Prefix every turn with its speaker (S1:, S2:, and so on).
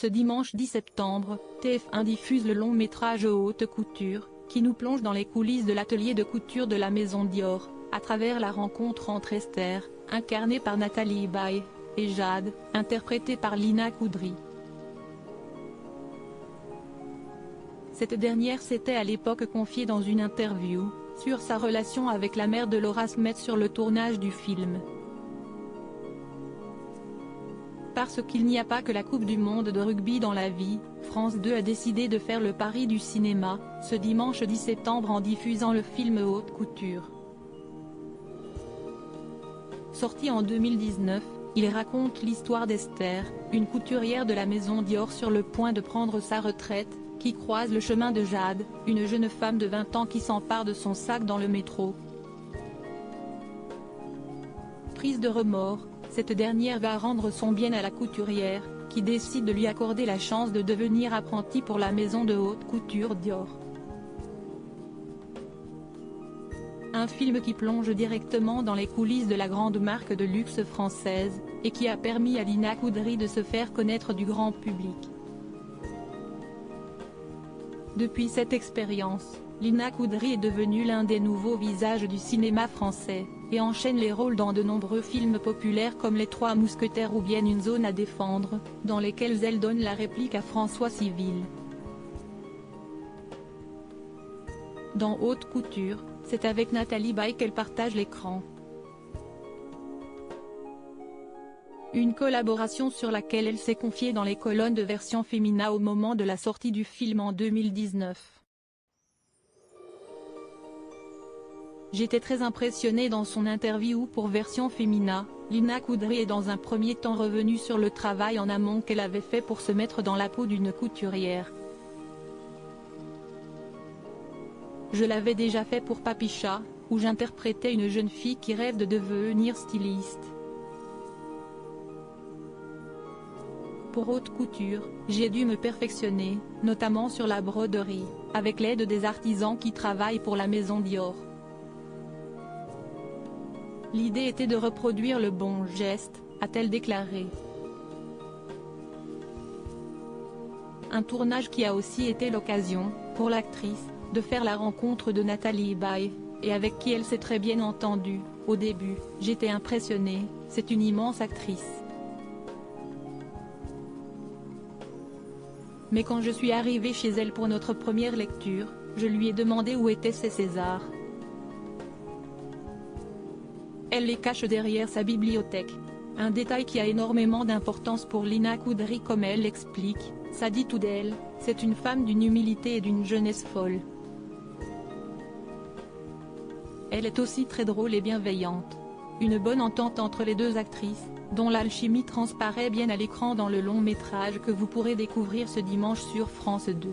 S1: Ce dimanche 10 septembre, TF1 diffuse le long métrage Haute Couture, qui nous plonge dans les coulisses de l'atelier de couture de la maison Dior, à travers la rencontre entre Esther, incarnée par Nathalie Baye, et Jade, interprétée par Lina Coudry. Cette dernière s'était à l'époque confiée dans une interview, sur sa relation avec la mère de Laura Smet sur le tournage du film. Parce qu'il n'y a pas que la Coupe du Monde de rugby dans la vie, France 2 a décidé de faire le pari du cinéma, ce dimanche 10 septembre en diffusant le film Haute Couture. Sorti en 2019, il raconte l'histoire d'Esther, une couturière de la maison Dior sur le point de prendre sa retraite, qui croise le chemin de Jade, une jeune femme de 20 ans qui s'empare de son sac dans le métro. Prise de remords, cette dernière va rendre son bien à la couturière, qui décide de lui accorder la chance de devenir apprentie pour la maison de haute couture Dior. Un film qui plonge directement dans les coulisses de la grande marque de luxe française, et qui a permis à Lina Coudry de se faire connaître du grand public. Depuis cette expérience, Lina Coudry est devenue l'un des nouveaux visages du cinéma français, et enchaîne les rôles dans de nombreux films populaires comme Les Trois Mousquetaires ou bien Une zone à défendre, dans lesquels elle donne la réplique à François Civil. Dans Haute Couture, c'est avec Nathalie Baye qu'elle partage l'écran. Une collaboration sur laquelle elle s'est confiée dans les colonnes de Version Femina au moment de la sortie du film en 2019. J'étais très impressionnée dans son interview pour Version Femina. Lina Coudry est dans un premier temps revenue sur le travail en amont qu'elle avait fait pour se mettre dans la peau d'une couturière. Je l'avais déjà fait pour Papicha, où j'interprétais une jeune fille qui rêve de devenir styliste. Pour Haute Couture, j'ai dû me perfectionner, notamment sur la broderie, avec l'aide des artisans qui travaillent pour la maison Dior. L'idée était de reproduire le bon geste, a-t-elle déclaré. Un tournage qui a aussi été l'occasion, pour l'actrice, de faire la rencontre de Nathalie Baye, et avec qui elle s'est très bien entendue. Au début, j'étais impressionnée, c'est une immense actrice. Mais quand je suis arrivée chez elle pour notre première lecture, je lui ai demandé où étaient ses Césars. Elle les cache derrière sa bibliothèque. Un détail qui a énormément d'importance pour Lina Coudry comme elle l'explique, ça dit tout d'elle, c'est une femme d'une humilité et d'une jeunesse folle. Elle est aussi très drôle et bienveillante. Une bonne entente entre les deux actrices, dont l'alchimie transparaît bien à l'écran dans le long métrage que vous pourrez découvrir ce dimanche sur France 2.